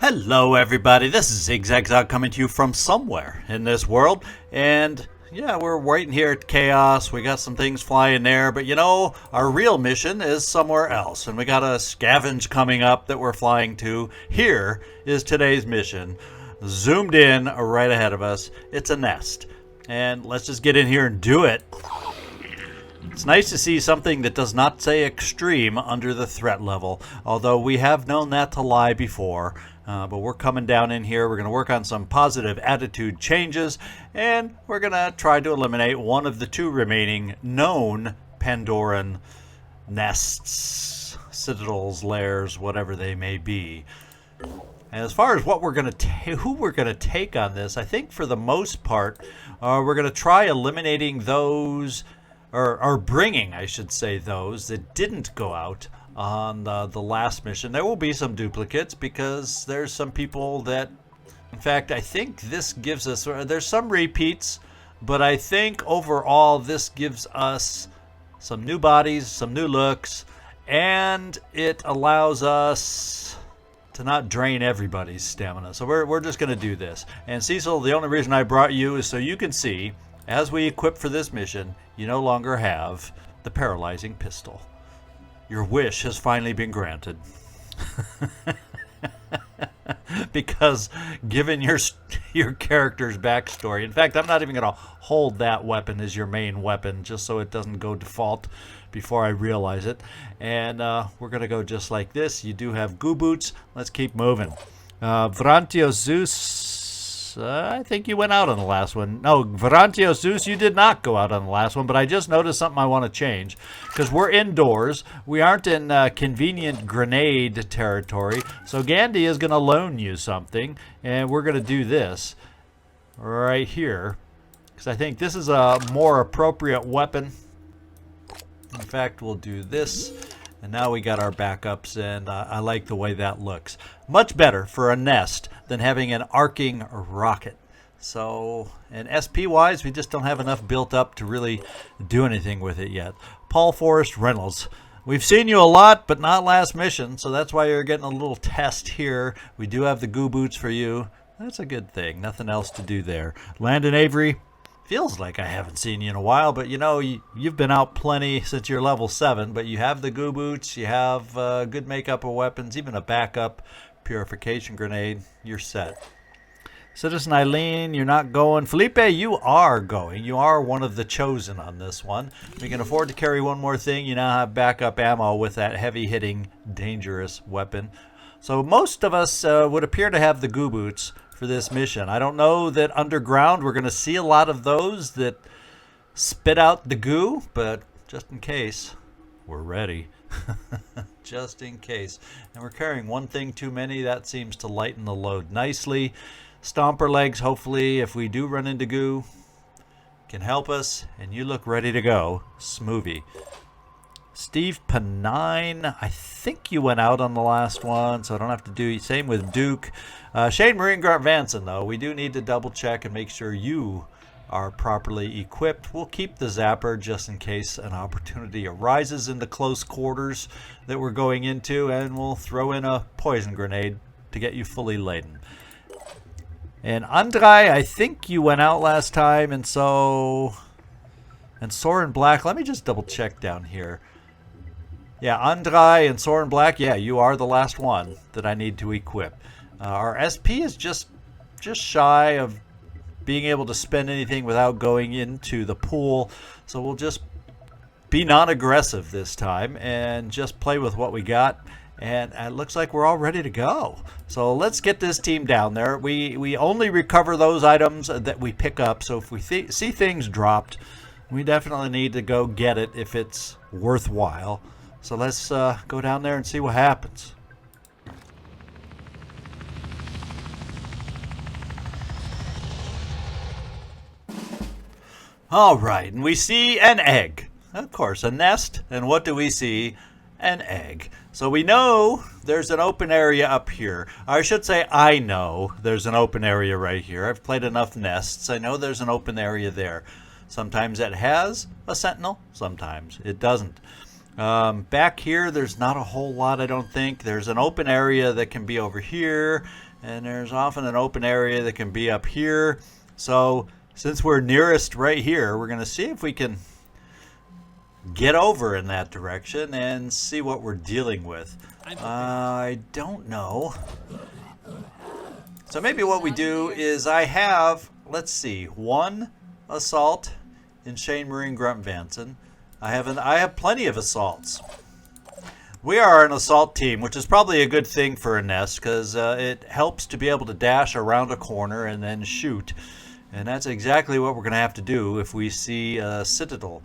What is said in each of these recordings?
Hello everybody, this is Zigzag coming to you from somewhere in this world, and yeah, we're waiting here at Chaos. We got some things flying there, but you know, our real mission is somewhere else, and we got a scavenge coming up that we're flying to. Here is today's mission, zoomed in right ahead of us. It's a nest, and let's just get in here and do it. It's nice to see something that does not say extreme under the threat level, although we have known that to lie before. But we're coming down in here. We're going to work on some positive attitude changes, and we're going to try to eliminate one of the two remaining known Pandoran nests, citadels, lairs, whatever they may be. And as far as what we're going to who we're going to take on this, I think for the most part, we're going to try eliminating those, or bringing, I should say, those that didn't go out on the last mission. There will be some duplicates because there's some people that, in fact, I think this gives us, there's some repeats, but I think overall this gives us some new bodies, some new looks, and it allows us to not drain everybody's stamina. So we're just going to do this. And Cecil, the only reason I brought you is so you can see, as we equip for this mission, you no longer have the paralyzing pistol. Your wish has finally been granted. Because given your character's backstory, in fact, I'm not even going to hold that weapon as your main weapon just so it doesn't go default before I realize it. And we're going to go just like this. You do have goo boots. Let's keep moving. Vrantio Zeus, I think you went out on the last one. No, Vrantio Zeus, you did not go out on the last one, but I just noticed something I want to change. Because we're indoors. We aren't in convenient grenade territory. So Gandhi is going to loan you something, and we're going to do this right here. Because I think this is a more appropriate weapon. In fact, we'll do this. And now we got our backups, and I like the way that looks. Much better for a nest than having an arcing rocket. So, and SP-wise, we just don't have enough built up to really do anything with it yet. Paul Forrest Reynolds. We've seen you a lot, but not last mission, so that's why you're getting a little test here. We do have the goo boots for you. That's a good thing. Nothing else to do there. Landon Avery. Feels like I haven't seen you in a while, but you know, you've been out plenty since you're level 7, but you have the goo boots, you have good makeup of weapons, even a backup purification grenade. You're set. Citizen Eileen, you're not going. Felipe, you are going. You are one of the chosen on this one. We can afford to carry one more thing. You now have backup ammo with that heavy-hitting, dangerous weapon. So most of us would appear to have the goo boots for this mission. I don't know that underground we're going to see a lot of those that spit out the goo, but just in case, we're ready. Just in case. And we're carrying one thing too many. That seems to lighten the load nicely. Stomper legs, hopefully, if we do run into goo, can help us. And you look ready to go. Smoothie. Steve Panine, I think you went out on the last one, so I don't have to do. Same with Duke. Shane Marine Grant Vanson, though, we do need to double check and make sure you are properly equipped. We'll keep the zapper just in case an opportunity arises in the close quarters that we're going into, and we'll throw in a poison grenade to get you fully laden. And Andrei, I think you went out last time, and so... And Soren Black, let me just double check down here. Yeah, Andrei and Soren Black, yeah, you are the last one that I need to equip. Our SP is just shy of being able to spend anything without going into the pool. So we'll just be non-aggressive this time and just play with what we got. And it looks like we're all ready to go. So let's get this team down there. We only recover those items that we pick up. So if we see things dropped, we definitely need to go get it if it's worthwhile. So let's go down there and see what happens. All right, and we see an egg. Of course, a nest. And what do we see? An egg. So we know there's an open area up here. I should say I know there's an open area right here. I've played enough nests. I know there's an open area there. Sometimes it has a sentinel. Sometimes it doesn't. Back here, there's not a whole lot, I don't think. There's an open area that can be over here, and there's often an open area that can be up here. So since we're nearest right here, we're going to see if we can get over in that direction and see what we're dealing with. I don't know. So maybe what we do is I have, let's see, 1 assault in Shane Marine Grunt Vanson. I have plenty of assaults. We are an assault team, which is probably a good thing for a nest because it helps to be able to dash around a corner and then shoot. And that's exactly what we're going to have to do if we see a citadel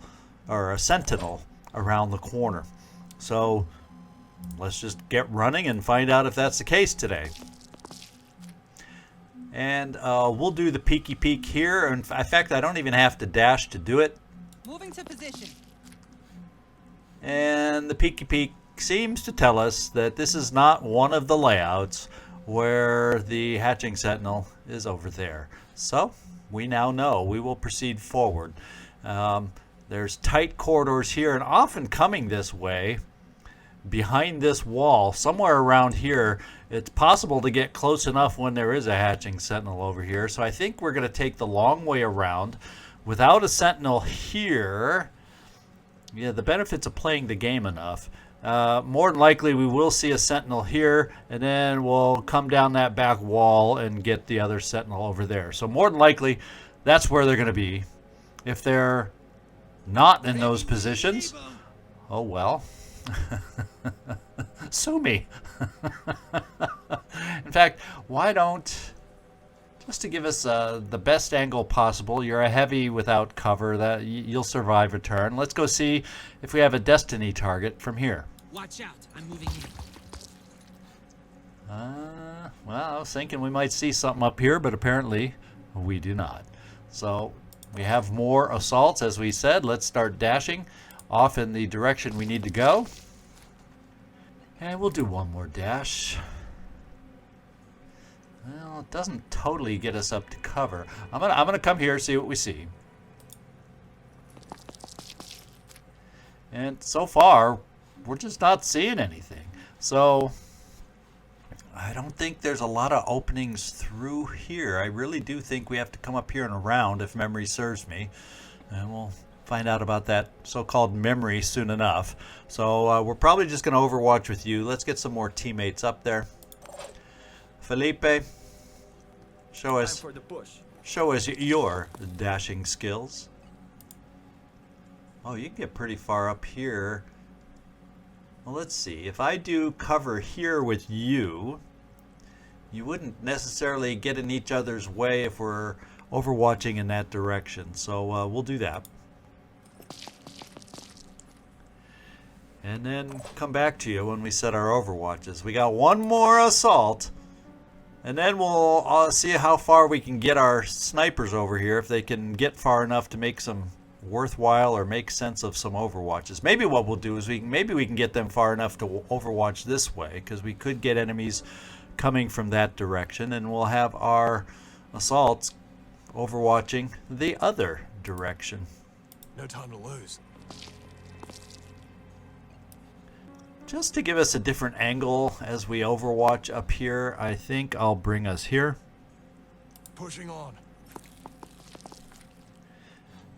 or a sentinel around the corner. So let's just get running and find out if that's the case today. And we'll do the peeky peek here. In fact, I don't even have to dash to do it. Moving to position. And the peeky peek seems to tell us that this is not one of the layouts where the hatching sentinel is over there. So we now know we will proceed forward. There's tight corridors here, and often coming this way, behind this wall, somewhere around here, it's possible to get close enough when there is a hatching sentinel over here. So I think we're going to take the long way around without a sentinel here. Yeah, the benefits of playing the game enough. More than likely we will see a sentinel here, and then we'll come down that back wall and get the other sentinel over there. So more than likely that's where they're going to be. If they're not in those positions, oh well. Sue me. In fact, why don't, just to give us the best angle possible, you're a heavy without cover, that you'll survive a turn. Let's go see if we have a destiny target from here. Watch out, I'm moving in. Well, I was thinking we might see something up here, but apparently we do not. So we have more assaults, as we said. Let's start dashing off in the direction we need to go. And we'll do one more dash. Well, it doesn't totally get us up to cover. I'm gonna come here, see what we see. And so far, we're just not seeing anything. So I don't think there's a lot of openings through here. I really do think we have to come up here and around, if memory serves me. And we'll find out about that so-called memory soon enough. So we're probably just going to overwatch with you. Let's get some more teammates up there. Felipe, show us your dashing skills. Oh, you can get pretty far up here. Well, let's see. If I do cover here with you, you wouldn't necessarily get in each other's way if we're overwatching in that direction. So we'll do that. And then come back to you when we set our overwatches. We got one more assault. And then we'll see how far we can get our snipers over here, if they can get far enough to make some worthwhile or make sense of some overwatches. Maybe what we'll do is maybe we can get them far enough to overwatch this way, because we could get enemies coming from that direction, and we'll have our assaults overwatching the other direction. No time to lose. Just to give us a different angle as we overwatch up here, I think I'll bring us here. Pushing on.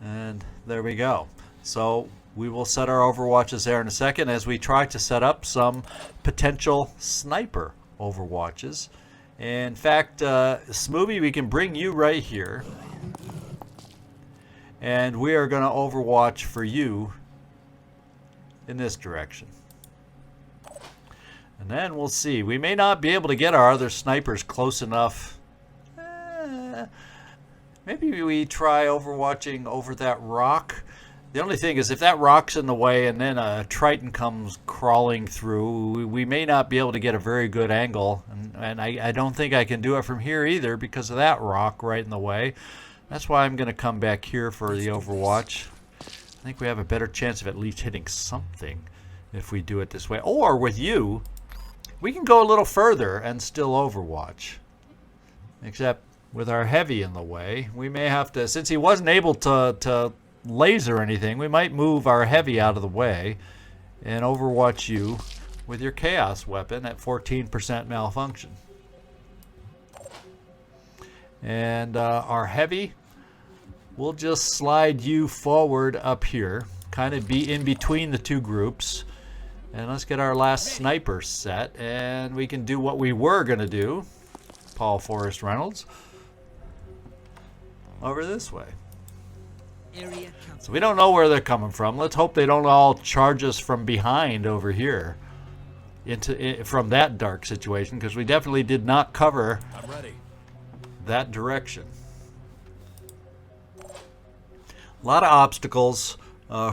And there we go. So we will set our overwatches there in a second as we try to set up some potential sniper overwatches. In fact, Smoothie, we can bring you right here. And we are going to overwatch for you in this direction. And then we'll see. We may not be able to get our other snipers close enough. Maybe we try overwatching over that rock. The only thing is, if that rock's in the way and then a Triton comes crawling through, we may not be able to get a very good angle. And I don't think I can do it from here either because of that rock right in the way. That's why I'm going to come back here for the overwatch. I think we have a better chance of at least hitting something if we do it this way. Or with you, we can go a little further and still overwatch. Except with our heavy in the way, we may have to, since he wasn't able to laser anything, we might move our heavy out of the way and overwatch you with your Chaos weapon at 14% malfunction. And our heavy, we'll just slide you forward up here, kind of be in between the two groups. And let's get our last sniper set, and we can do what we were going to do, Paul Forrest Reynolds, over this way. So we don't know where they're coming from. Let's hope they don't all charge us from behind over here from that dark situation, because we definitely did not cover I'm ready. that direction. A lot of obstacles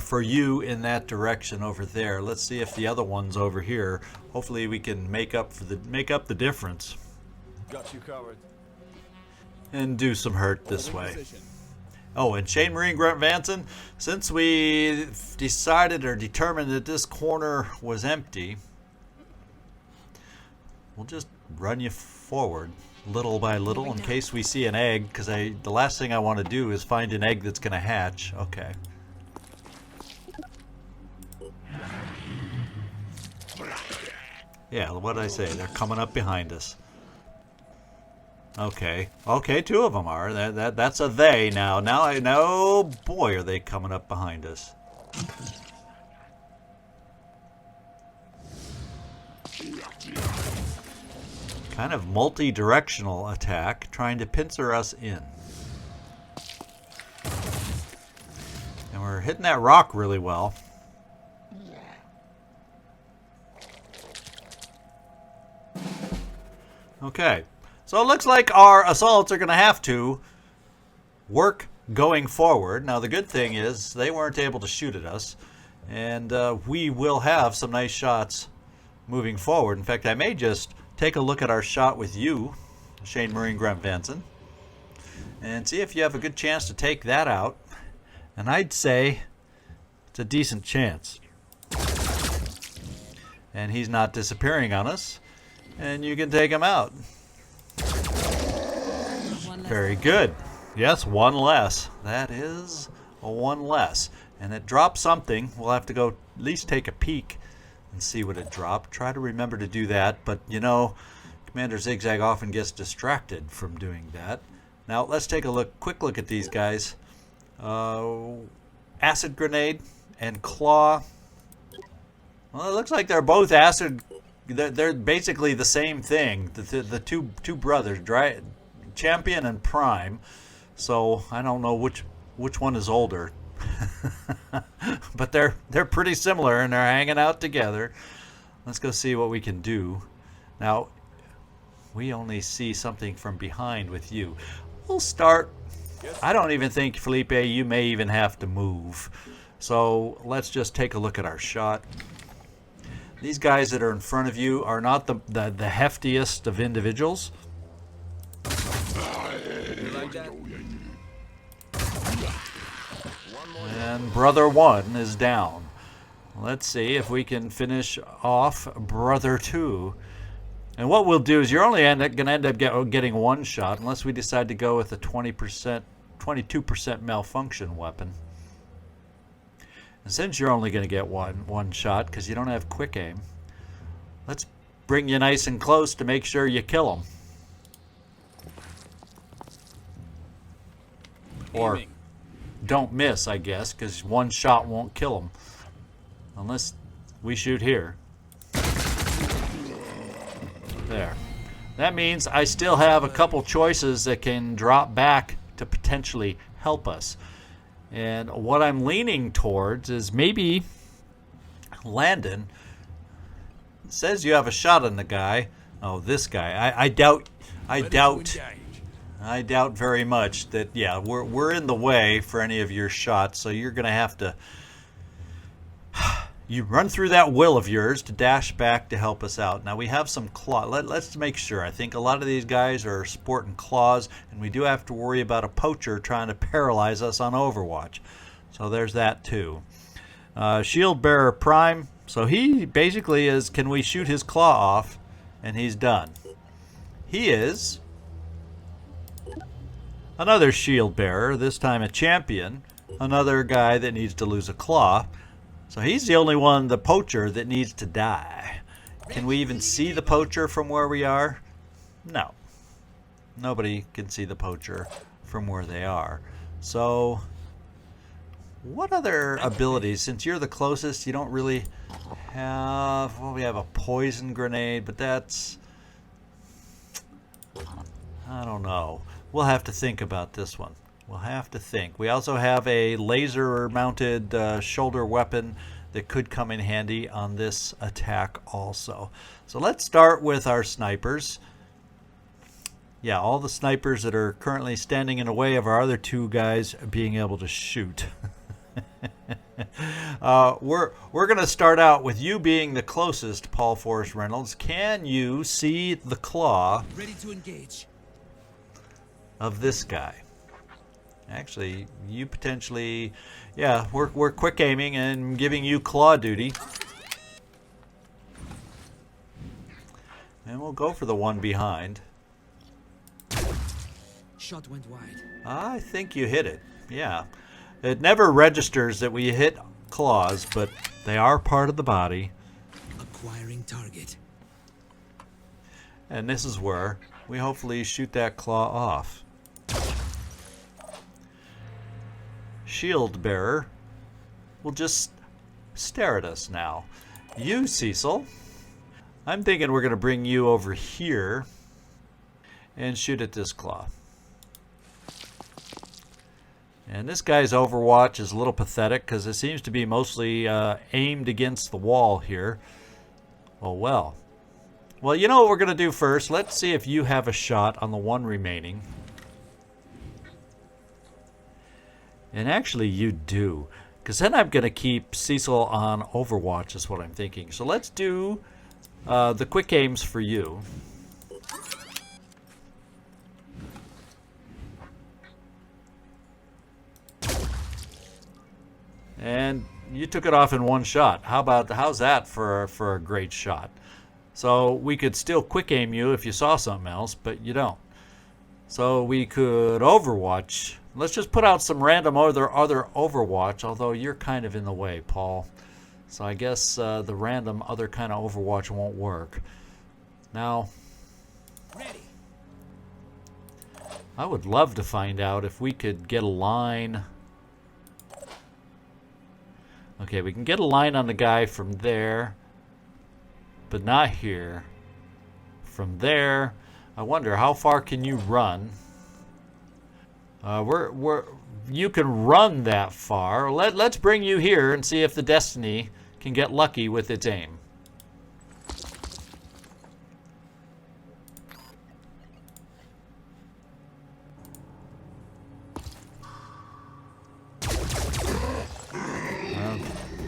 for you in that direction over there. Let's see if the other ones over here, hopefully we can make up the difference Got you covered. and do some hurt this way. Oh, and Shane Marine Grunt Vanson, since we decided or determined that this corner was empty, we'll just run you forward little by little in case we see an egg, because the last thing I want to do is find an egg that's going to hatch. Okay. Yeah, what did I say? They're coming up behind us. Okay. Okay, two of them are. That's a they now. Now I know. Boy, are they coming up behind us. Kind of multi-directional attack, trying to pincer us in. And we're hitting that rock really well. Okay. So it looks like our assaults are going to have to work going forward. Now the good thing is they weren't able to shoot at us, and we will have some nice shots moving forward. In fact, I may just take a look at our shot with you, Shane Marine Grunt Vanson, and see if you have a good chance to take that out. And I'd say it's a decent chance. And he's not disappearing on us, and you can take him out. Very good. Yes, one less. That is a one less. And it dropped something. We'll have to go at least take a peek and see what it dropped. Try to remember to do that. But, you know, Commander Zigzag often gets distracted from doing that. Now, let's take a quick look at these guys. Acid grenade and claw. Well, it looks like they're both acid. They're basically the same thing. The two brothers, Champion and Prime. So I don't know which one is older, but they're pretty similar and they're hanging out together. Let's go see what we can do. Now we only see something from behind with you. We'll start. I don't even think, Felipe, you may even have to move. So let's just take a look at our shot. These guys that are in front of you are not the heftiest of individuals. And Brother 1 is down. Let's see if we can finish off Brother 2. And what we'll do is you're only going to end up getting one shot unless we decide to go with a 22% malfunction weapon. And since you're only going to get one shot because you don't have quick aim, let's bring you nice and close to make sure you kill them. Or don't miss, I guess, because one shot won't kill them. Unless we shoot here. There. That means I still have a couple choices that can drop back to potentially help us. And what I'm leaning towards is maybe Landon says you have a shot on the guy. Oh, this guy. I doubt very much that, yeah, we're in the way for any of your shots, so you're going to have to you run through that will of yours to dash back to help us out. Now we have some claw. Let's make sure. I think a lot of these guys are sporting claws, and we do have to worry about a poacher trying to paralyze us on Overwatch. So there's that too. Shield Bearer Prime. So he basically is, can we shoot his claw off? And he's done. He is another shield bearer, this time a champion. Another guy that needs to lose a claw. So he's the only one, the poacher, that needs to die. Can we even see the poacher from where we are? No. Nobody can see the poacher from where they are. So, what other abilities? Since you're the closest, you don't really have... Well, we have a poison grenade, but that's... I don't know. We'll have to think about this one. We'll have to think. We also have a laser-mounted shoulder weapon that could come in handy on this attack also. So let's start with our snipers. Yeah, all the snipers that are currently standing in the way of our other two guys being able to shoot. We're going to start out with you being the closest, Paul Forrest Reynolds. Can you see the claw Ready to engage. of this guy? Actually, you potentially... Yeah, we're quick aiming and giving you claw duty. And we'll go for the one behind. Shot went wide. I think you hit it. Yeah. It never registers that we hit claws, but they are part of the body. Acquiring target. And this is where we hopefully shoot that claw off. Shield bearer will just stare at us now. You, Cecil, I'm thinking we're going to bring you over here and shoot at this claw. And this guy's Overwatch is a little pathetic because it seems to be mostly aimed against the wall here. Oh well. Well, you know what we're going to do first? Let's see if you have a shot on the one remaining. And actually you do. Because then I'm going to keep Cecil on Overwatch is what I'm thinking. So let's do the quick aims for you. And you took it off in one shot. How's that for a great shot? So we could still quick aim you if you saw something else, but you don't. So we could Overwatch. Let's just put out some random other Overwatch, although you're kind of in the way, Paul. So I guess the random other kind of Overwatch won't work. Now, Ready. I would love to find out if we could get a line. Okay, we can get a line on the guy from there, but not here. From there, I wonder how far can you run? You can run that far. Let's bring you here and see if the Destiny can get lucky with its aim.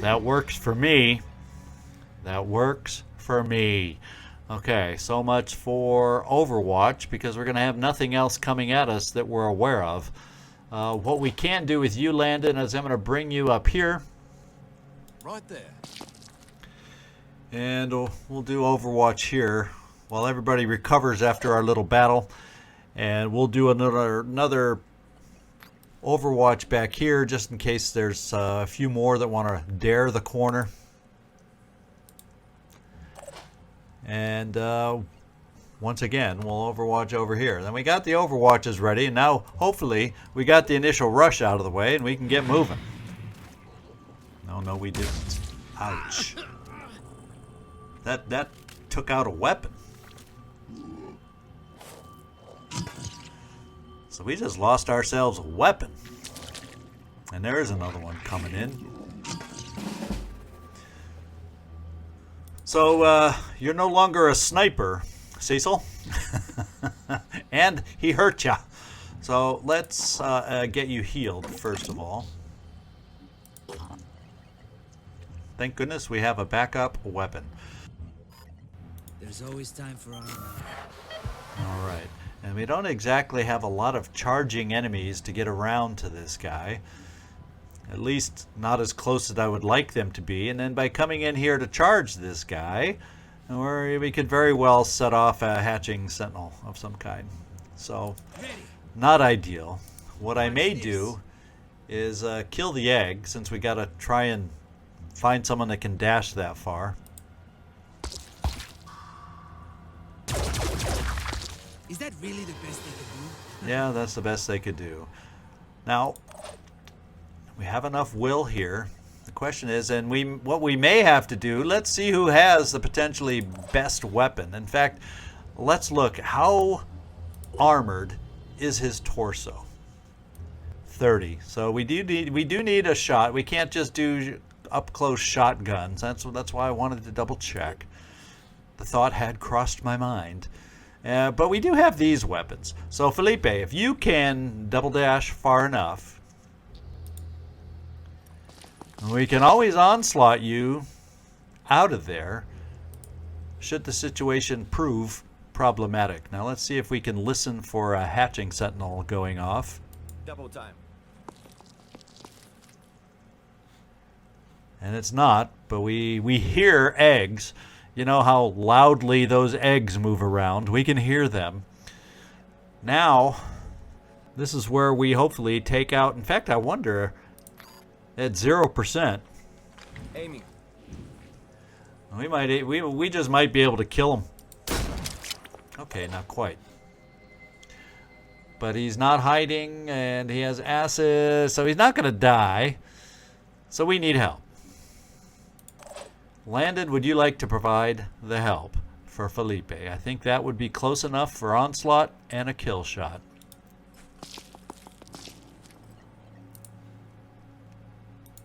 That works for me. That works for me. Okay, so much for Overwatch, because we're going to have nothing else coming at us that we're aware of. What we can do with you, Landon, is I'm going to bring you up here. Right there. And we'll do Overwatch here while everybody recovers after our little battle. And we'll do another Overwatch back here just in case there's a few more that want to dare the corner. And once again, we'll Overwatch over here. Then we got the Overwatches ready, and now hopefully we got the initial rush out of the way and we can get moving. No, we didn't. Ouch. That took out a weapon. So we just lost ourselves a weapon. And there is another one coming in. So, you're no longer a sniper, Cecil. And he hurt ya. So, let's get you healed, first of all. Thank goodness we have a backup weapon. There's always time for armor. Alright. And we don't exactly have a lot of charging enemies to get around to this guy. At least not as close as I would like them to be. And then by coming in here to charge this guy, we could very well set off a hatching sentinel of some kind. So, not ideal. What I may do is kill the egg, since we got to try and find someone that can dash that far. Is that really the best they could do? Yeah, that's the best they could do. Now, we have enough will here. The question is, and what we may have to do, let's see who has the potentially best weapon. In fact, let's look. How armored is his torso? 30. So we do need a shot. We can't just do up close shotguns. That's why I wanted to double check. The thought had crossed my mind. But we do have these weapons. So Felipe, if you can double dash far enough, we can always onslaught you out of there should the situation prove problematic. Now let's see if we can listen for a hatching sentinel going off. Double time. And it's not, but we hear eggs. You know how loudly those eggs move around. We can hear them. Now, this is where we hopefully take out. In fact, I wonder, at 0%, Aiming. we just might be able to kill him. Okay, not quite. But he's not hiding, and he has acid, so he's not going to die. So we need help. Landon, would you like to provide the help for Felipe? I think that would be close enough for onslaught and a kill shot.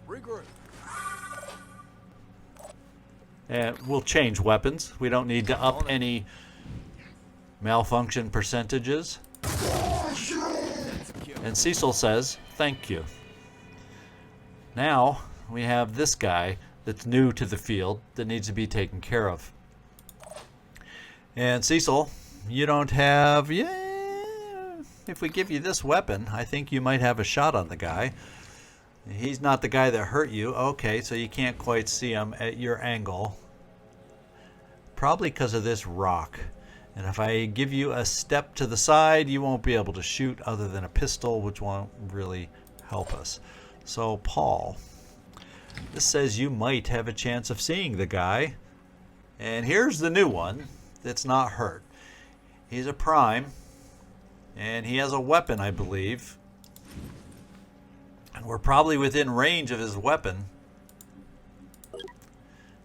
Regroup. And we'll change weapons. We don't need to up any malfunction percentages. And Cecil says, thank you. Now we have this guy that's new to the field that needs to be taken care of. And Cecil, you don't have... Yeah, if we give you this weapon, I think you might have a shot on the guy. He's not the guy that hurt you. Okay, so you can't quite see him at your angle. Probably because of this rock. And if I give you a step to the side, you won't be able to shoot other than a pistol, which won't really help us. So, Paul, this says you might have a chance of seeing the guy. And here's the new one that's not hurt. He's a prime, and he has a weapon, I believe. And we're probably within range of his weapon.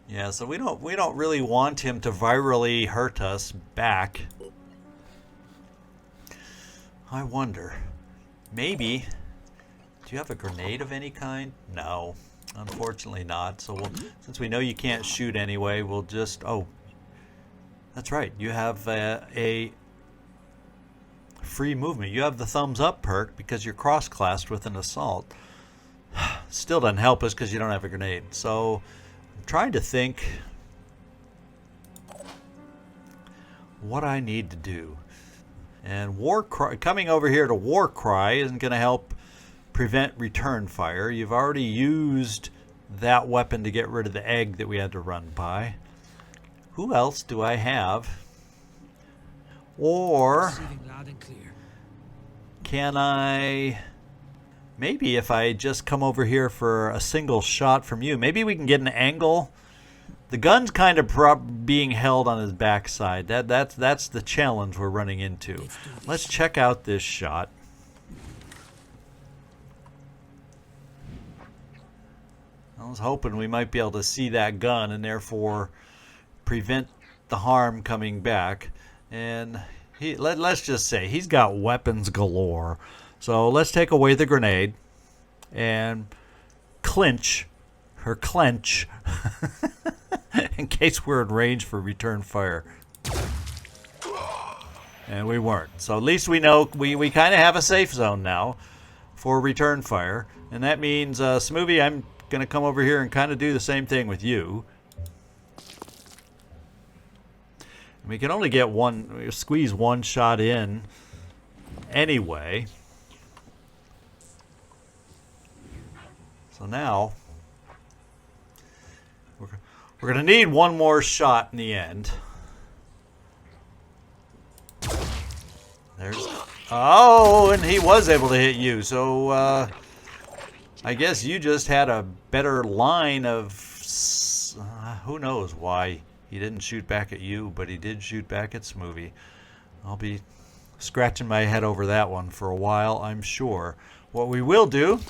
Yeah, so we don't really want him to virally hurt us back. I wonder. Maybe. Do you have a grenade of any kind? No, unfortunately not. So since we know you can't shoot anyway, we'll just... Oh, that's right. You have a free movement. You have the thumbs up perk because you're cross-classed with an assault. Still doesn't help us because you don't have a grenade. So I'm trying to think what I need to do. And coming over here to Warcry isn't going to help prevent return fire. You've already used that weapon to get rid of the egg that we had to run by. Who else do I have? Or Receiving loud and clear. can I... Maybe if I just come over here for a single shot from you, maybe we can get an angle. The gun's kind of being held on his backside. That's the challenge we're running into. Let's check out this shot. I was hoping we might be able to see that gun and therefore prevent the harm coming back. And let's just say he's got weapons galore. So let's take away the grenade and clench in case we're in range for return fire. And we weren't. So at least we know we kind of have a safe zone now for return fire. And that means, Smoothie, I'm going to come over here and kind of do the same thing with you. We can only get squeeze one shot in anyway. So now, we're going to need one more shot in the end. Oh, and he was able to hit you. So, I guess you just had a better line of who knows why he didn't shoot back at you, but he did shoot back at Smoothie. I'll be scratching my head over that one for a while, I'm sure. What we will do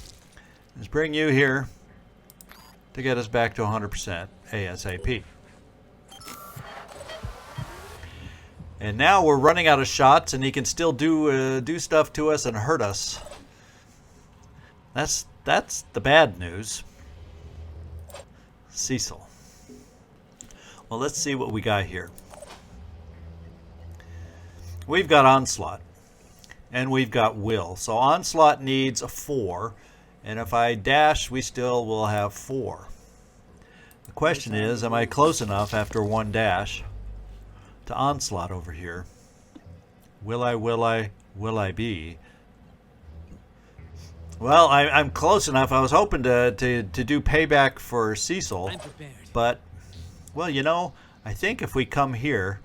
is bring you here to get us back to 100% ASAP. And now we're running out of shots, and he can still do stuff to us and hurt us. That's the bad news. Cecil. Well, let's see what we got here. We've got Onslaught, and we've got Will. So Onslaught needs a 4, and if I dash, we still will have 4. The question is, am I close enough after 1 dash to Onslaught over here? Will I be? Well, I'm close enough. I was hoping to do payback for Cecil, I'm prepared. but, well, you know, I think if we come here,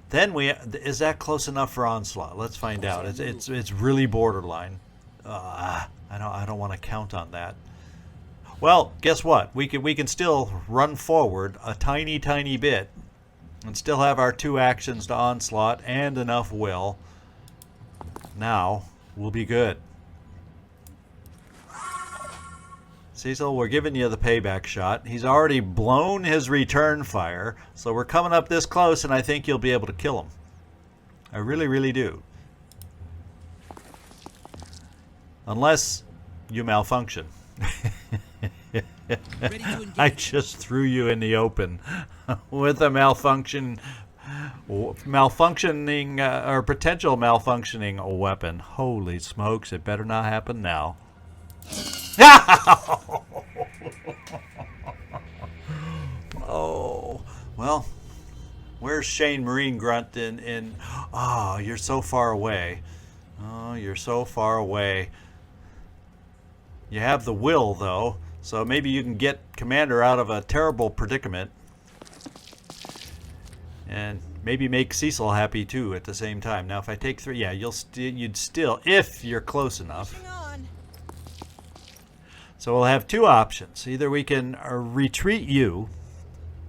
then is that close enough for Onslaught? Let's find out. It's really borderline. I don't want to count on that. Well, guess what? We can still run forward a tiny bit and still have our 2 actions to Onslaught and enough will. Now we'll be good. Cecil, we're giving you the payback shot. He's already blown his return fire, so we're coming up this close, and I think you'll be able to kill him. I really do. Unless you malfunction. Ready to engage. I just threw you in the open with a malfunctioning or potential malfunctioning weapon. Holy smokes, it better not happen now. Oh, well, where's Shane Marine Grunt in oh, you're so far away. Oh, you're so far away. You have the will, though, so maybe you can get Commander out of a terrible predicament. And maybe make Cecil happy, too, at the same time. Now, if I take 3, yeah, you'd still, if you're close enough. So we'll have 2 options. Either we can retreat you.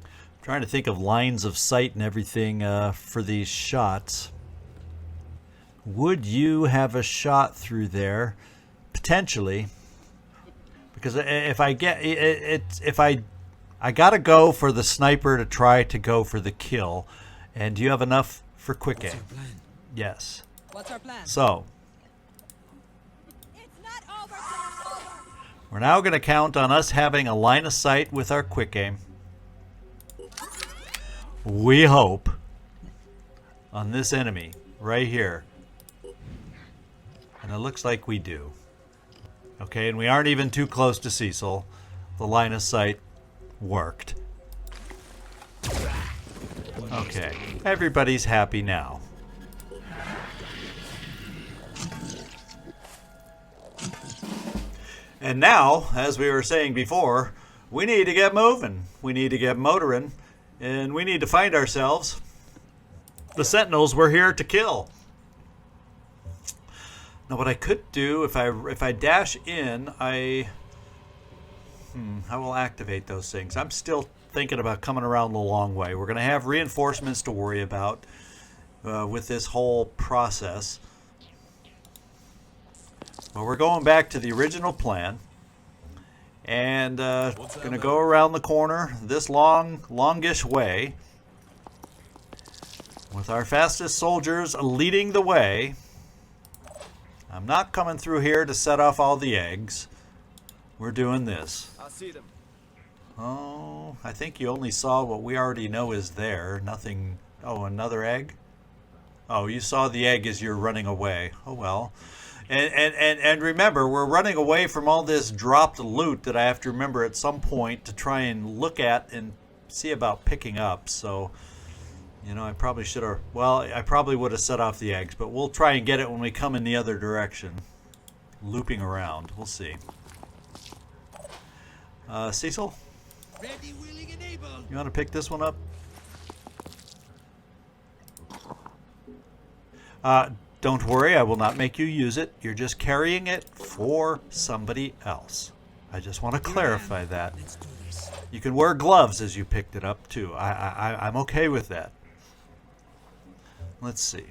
I'm trying to think of lines of sight and everything for these shots. Would you have a shot through there? Potentially. Because if I get I gotta go for the sniper to try to go for the kill. And do you have enough for quick aim? Yes. What's our plan? So It's not over till it's over. we're now going to count on us having a line of sight with our quick aim. We hope on this enemy right here. And it looks like we do. Okay, and we aren't even too close to Cecil. The line of sight worked. Okay, everybody's happy now. And now, as we were saying before, we need to get moving. We need to get motoring. And we need to find ourselves the Sentinels we're here to kill. Now, what I could do, if I dash in, I will activate those things. I'm still thinking about coming around the long way. We're going to have reinforcements to worry about with this whole process. Well, we're going back to the original plan, and going to go around the corner this longish way with our fastest soldiers leading the way. I'm not coming through here to set off all the eggs. We're doing this. I see them. Oh, I think you only saw what we already know is there. Nothing. Oh, another egg? Oh, you saw the egg as you're running away. Oh, well. And remember, we're running away from all this dropped loot that I have to remember at some point to try and look at and see about picking up. So, you know, I probably should have... Well, I probably would have set off the eggs, but we'll try and get it when we come in the other direction. Looping around. We'll see. Cecil? Ready, willing, and able. You want to pick this one up? Don't worry, I will not make you use it. You're just carrying it for somebody else. I just want to clarify that. Let's do this. You can wear gloves as you picked it up too. I'm okay with that. Let's see.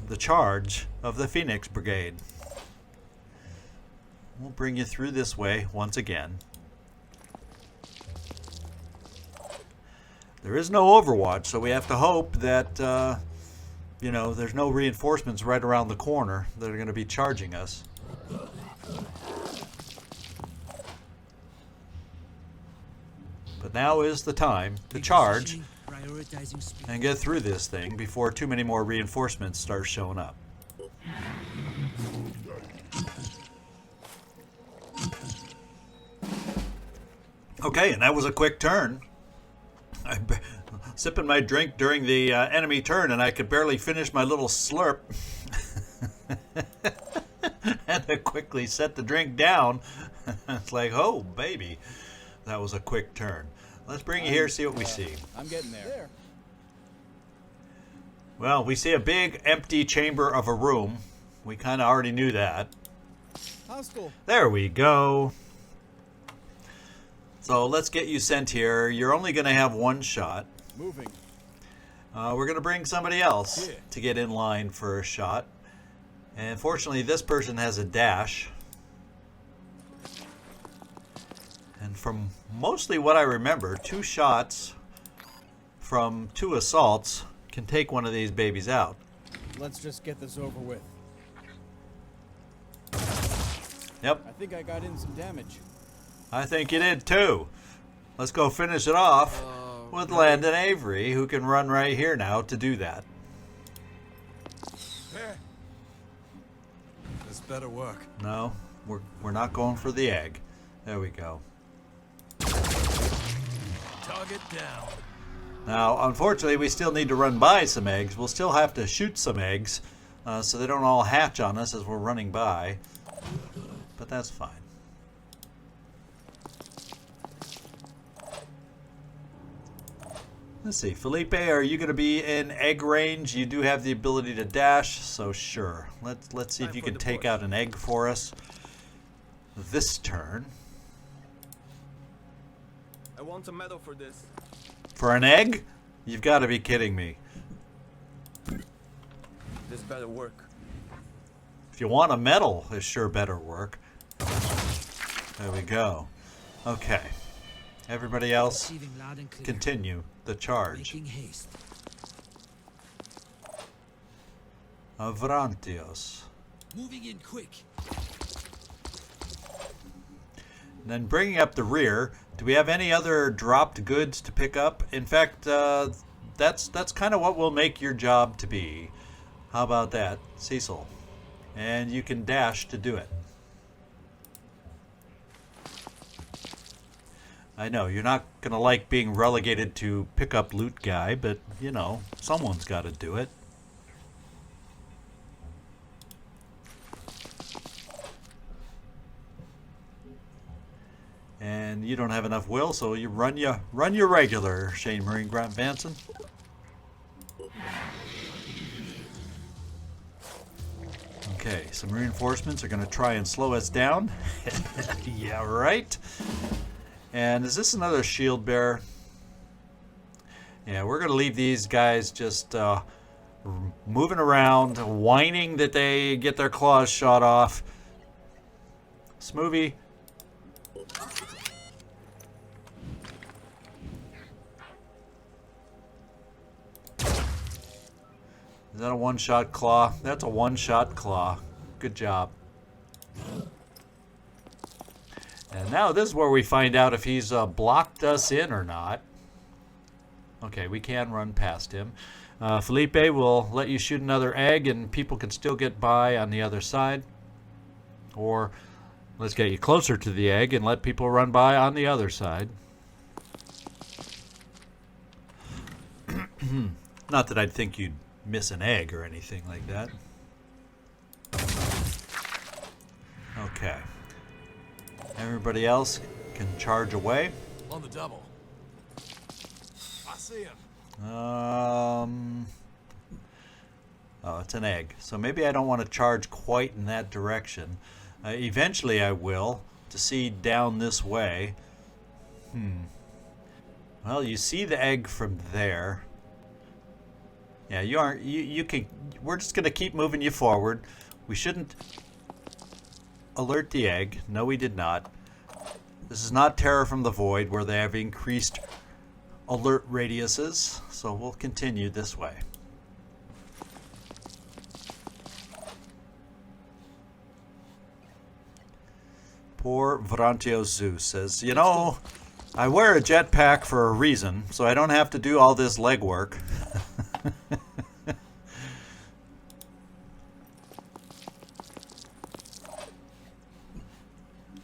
The charge of the Phoenix Brigade. We'll bring you through this way once again. There is no overwatch, so we have to hope that, you know, there's no reinforcements right around the corner that are going to be charging us. But now is the time to charge and get through this thing before too many more reinforcements start showing up. Okay, and that was a quick turn. Sipping my drink during the enemy turn, and I could barely finish my little slurp. And I quickly set the drink down. It's like, oh, baby. That was a quick turn. Let's bring you here, see what we see. I'm getting there. Well, we see a big empty chamber of a room. We kind of already knew that. Hostile. There we go. So let's get you sent here. You're only going to have one shot. Moving. We're going to bring somebody else to get in line for a shot. And fortunately, this person has a dash. And from mostly what I remember, 2 shots from 2 assaults can take one of these babies out. Let's just get this over with. Yep, I think I got in some damage. I think you did too. Let's go finish it off with Landon Avery, who can run right here now to do that. There. This better work. No, we're not going for the egg. There we go. Target down. Now, unfortunately, we still need to run by some eggs. We'll still have to shoot some eggs so they don't all hatch on us as we're running by. But that's fine. Let's see, Felipe, are you going to be in egg range? You do have the ability to dash, so sure. Let's see if you can take out an egg for us this turn. I want a medal for this. For an egg? You've got to be kidding me. This better work. If you want a medal, it sure better work. There we go. Okay. Everybody else, Receiving loud and clear. continue the charge. Making haste. Avrantios. Moving in quick. And then bringing up the rear, do we have any other dropped goods to pick up? In fact, that's kind of what will make your job to be. How about that, Cecil? And you can dash to do it. I know, you're not going to like being relegated to pick up loot guy, but, you know, someone's got to do it. And you don't have enough will, so you run your regular, Shane Marine Grant Vanson. Okay, some reinforcements are going to try and slow us down. Yeah, right. And is this another shield bearer? Yeah, we're going to leave these guys just moving around, whining that they get their claws shot off. Smoothie. Is that a one-shot claw? That's a one-shot claw. Good job. And now this is where we find out if he's blocked us in or not. Okay, we can run past him. Felipe will let you shoot another egg and people can still get by on the other side. Or let's get you closer to the egg and let people run by on the other side. Not that I'd think you'd miss an egg or anything like that. Okay. Everybody else can charge away. On the double. I see him. Oh, it's an egg. So maybe I don't want to charge quite in that direction. Eventually I will, to see down this way. Well, you see the egg from there. Yeah, you can, we're just going to keep moving you forward. We shouldn't alert the egg. No, we did not. This is not Terror from the Void, where they have increased alert radiuses, so we'll continue this way. Poor Vrantio Zeus says, you know, I wear a jetpack for a reason, so I don't have to do all this legwork.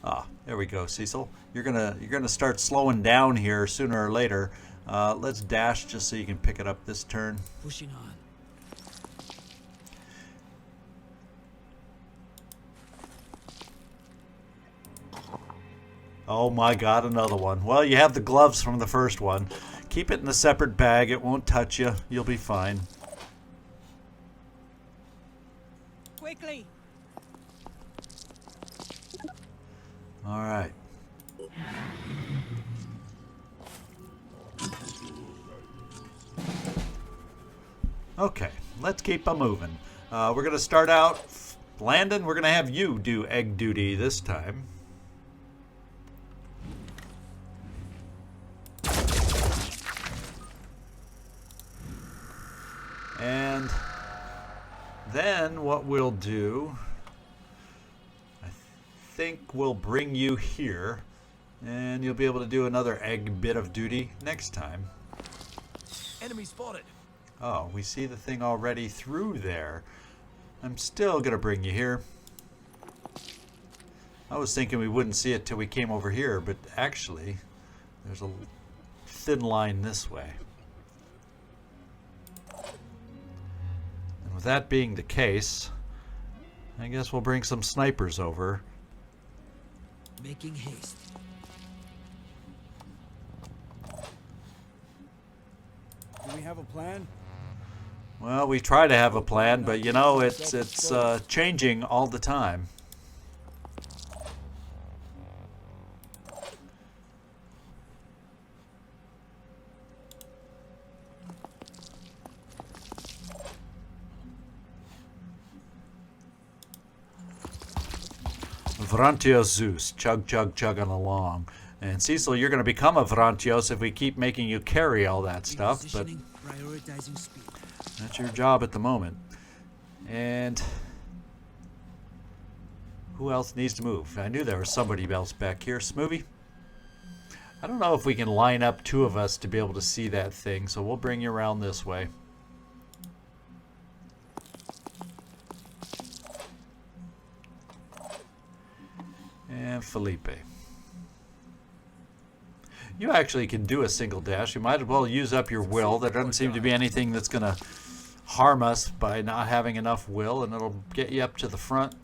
Ah, there we go, Cecil. You're gonna start slowing down here sooner or later. Let's dash just so you can pick it up this turn. Pushing on. Oh my god, another one. Well, you have the gloves from the first one. Keep it in a separate bag. It won't touch you. You'll be fine. Quickly. All right. Okay, let's keep a moving. We're going to start out. Landon, we're going to have you do egg duty this time. And then what we'll do, I think we'll bring you here, and you'll be able to do another egg bit of duty next time. Enemy spotted. Oh, we see the thing already through there. I'm still going to bring you here. I was thinking we wouldn't see it till we came over here, but actually, there's a thin line this way. And with that being the case, I guess we'll bring some snipers over. Making haste. Do we have a plan? Well, we try to have a plan, but you know, it's changing all the time. Vrantios Zeus, chugging along. And Cecil, you're going to become a Vrantios if we keep making you carry all that stuff, but Prioritizing speed. that's your job at the moment. And who else needs to move? I knew there was somebody else back here. Smoothie? I don't know if we can line up two of us to be able to see that thing, so we'll bring you around this way. And Felipe. You actually can do a single dash. You might as well use up your will. There doesn't seem to be anything that's going to harm us by not having enough will, and it'll get you up to the front.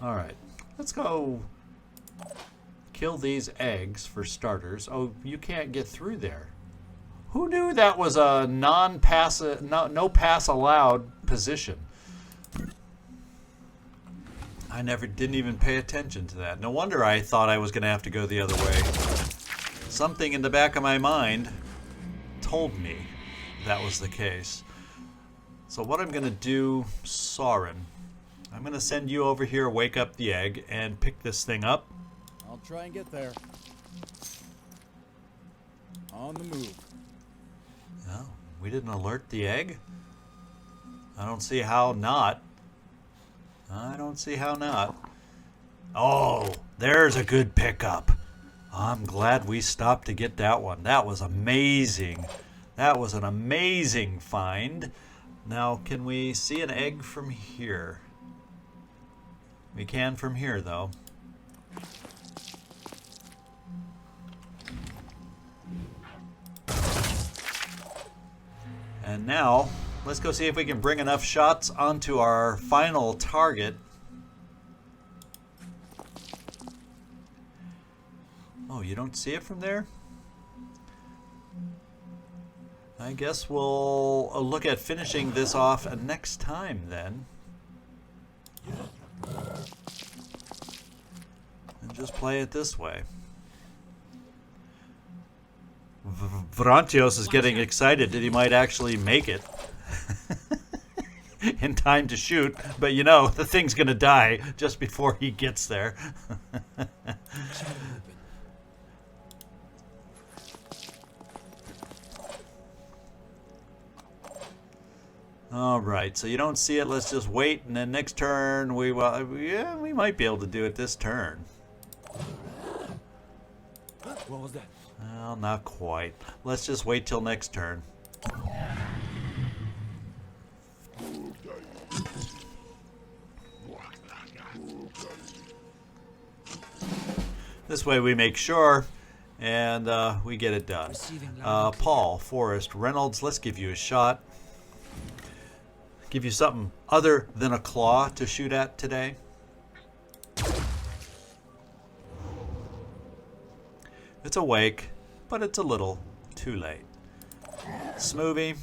Alright, let's go kill these eggs for starters. Oh, you can't get through there. Who knew that was a non-pass, no pass allowed position? I didn't even pay attention to that. No wonder I thought I was going to have to go the other way. Something in the back of my mind told me that was the case. So what I'm going to do, Soren, I'm going to send you over here, wake up the egg, and pick this thing up. I'll try and get there. On the move. Oh, we didn't alert the egg? I don't see how not. I don't see how not. Oh, there's a good pickup. I'm glad we stopped to get that one. That was amazing. That was an amazing find. Now, can we see an egg from here? We can from here, though. And now, let's go see if we can bring enough shots onto our final target. Oh, you don't see it from there? I guess we'll look at finishing this off next time then. And just play it this way. Vrantios is getting excited that he might actually make it in time to shoot, but you know, the thing's gonna die just before he gets there. Alright, so you don't see it, let's just wait, and then next turn we might be able to do it this turn. What was that? Well, not quite. Let's just wait till next turn. This way we make sure, and we get it done. Paul, Forrest, Reynolds, let's give you a shot. Give you something other than a claw to shoot at today. It's awake, but it's a little too late. Smoothie.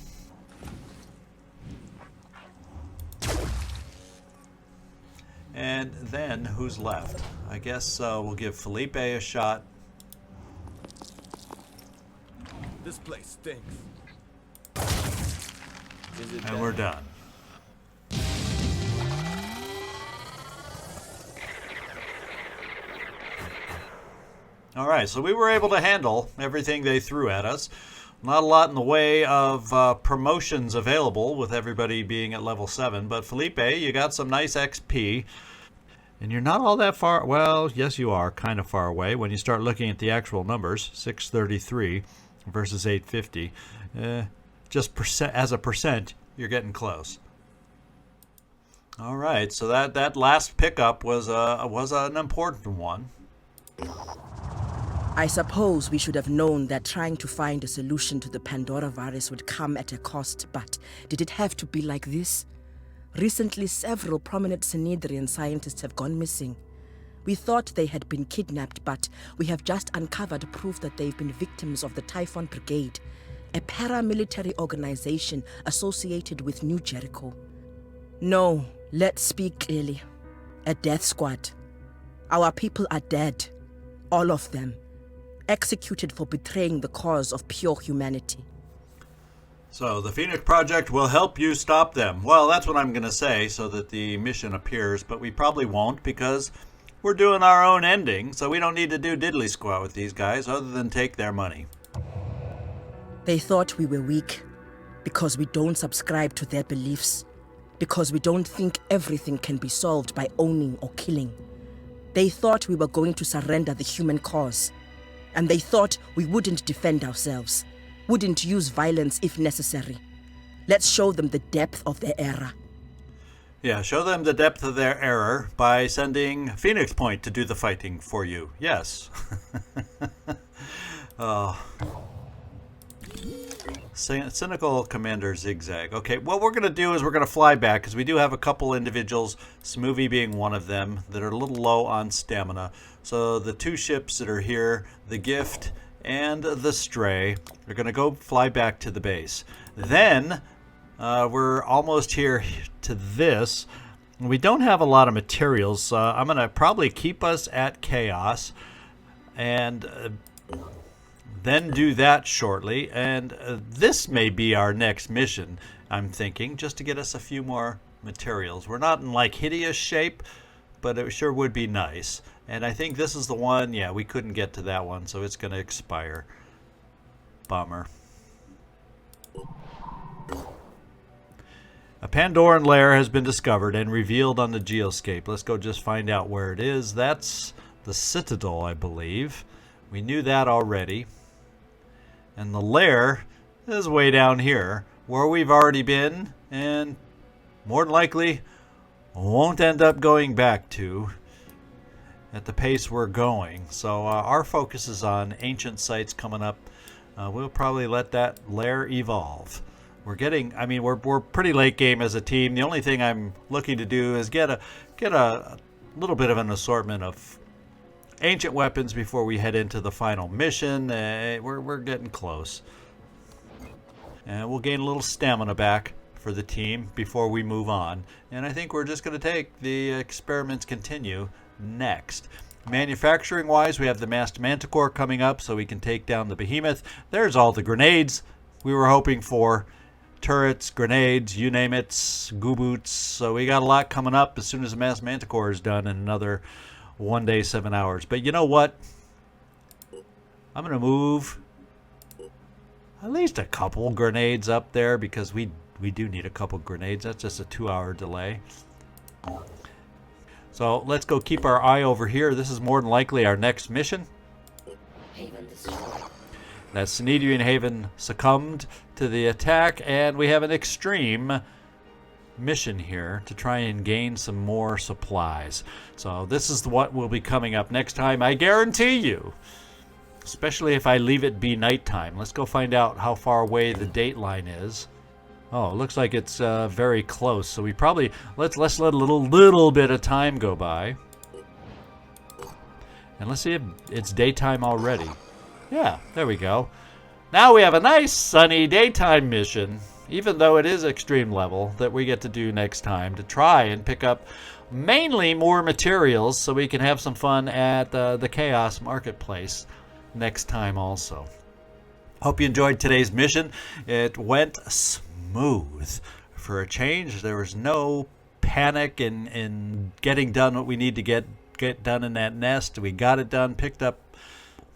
And then who's left? I guess we'll give Felipe a shot. This place stinks. And we're done. Alright, so we were able to handle everything they threw at us. Not a lot in the way of promotions available with everybody being at level 7, but Felipe, you got some nice XP. And you're not all that far, well, yes you are, kind of far away when you start looking at the actual numbers, 633 versus 850. Just as a percent, you're getting close. Alright, so that last pickup was an important one. I suppose we should have known that trying to find a solution to the Pandora virus would come at a cost, but did it have to be like this? Recently, several prominent Synedrian scientists have gone missing. We thought they had been kidnapped, but we have just uncovered proof that they've been victims of the Typhon Brigade, a paramilitary organization associated with New Jericho. No, let's speak clearly. A death squad. Our people are dead. All of them. Executed for betraying the cause of pure humanity. So the Phoenix Project will help you stop them. Well, that's what I'm going to say so that the mission appears, but we probably won't because we're doing our own ending, so we don't need to do diddly squat with these guys other than take their money. They thought we were weak because we don't subscribe to their beliefs, because we don't think everything can be solved by owning or killing. They thought we were going to surrender the human cause. And they thought we wouldn't defend ourselves, wouldn't use violence if necessary. Let's show them the depth of their error. Yeah, show them the depth of their error by sending Phoenix Point to do the fighting for you. Yes. Cynical Commander Zigzag. Okay, what we're going to do is we're going to fly back because we do have a couple individuals, Smoothie being one of them, that are a little low on stamina. So the two ships that are here, the Gift and the Stray, are going to go fly back to the base. Then we're almost here to this. We don't have a lot of materials, so I'm going to probably keep us at Chaos and then do that shortly. And this may be our next mission, I'm thinking, just to get us a few more materials. We're not in like hideous shape, but it sure would be nice. And I think this is the one, yeah, we couldn't get to that one, so it's going to expire. Bummer. A Pandoran lair has been discovered and revealed on the GeoScape. Let's go just find out where it is. That's the Citadel, I believe. We knew that already. And the lair is way down here, where we've already been, and more than likely won't end up going back to at the pace we're going. So our focus is on ancient sites coming up. We'll probably let that lair evolve. We're getting, I mean, we're pretty late game as a team. The only thing I'm looking to do is get a little bit of an assortment of ancient weapons before we head into the final mission. We're getting close. And we'll gain a little stamina back for the team before we move on. And I think we're just going to take the experiments continue next. Manufacturing wise, we have the masked manticore coming up so we can take down the behemoth. There's all the grenades we were hoping for. Turrets, grenades, you name it, goo boots. So we got a lot coming up as soon as the masked manticore is done in another 1 day, 7 hours. But you know what? I'm going to move at least a couple grenades up there because we do need a couple grenades. That's just a 2-hour delay. So let's go keep our eye over here. This is more than likely our next mission. That Synedrian Haven succumbed to the attack, and we have an extreme mission here to try and gain some more supplies. So this is what will be coming up next time, I guarantee you. Especially if I leave it be nighttime. Let's go find out how far away the date line is. Oh, it looks like it's very close. So we probably let's let a little bit of time go by, and let's see if it's daytime already. Yeah, there we go. Now we have a nice sunny daytime mission, even though it is extreme level, that we get to do next time to try and pick up mainly more materials so we can have some fun at the Chaos Marketplace next time also. Hope you enjoyed today's mission. It went smooth for a change. There was no panic in getting done what we need to get done in that nest. We got it done, picked up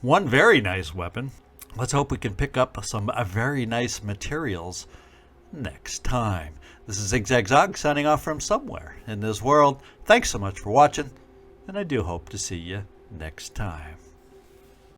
one very nice weapon. Let's hope we can pick up some very nice materials next time. This is Zigzag Zog signing off from somewhere in this world. Thanks so much for watching, and I do hope to see you next time.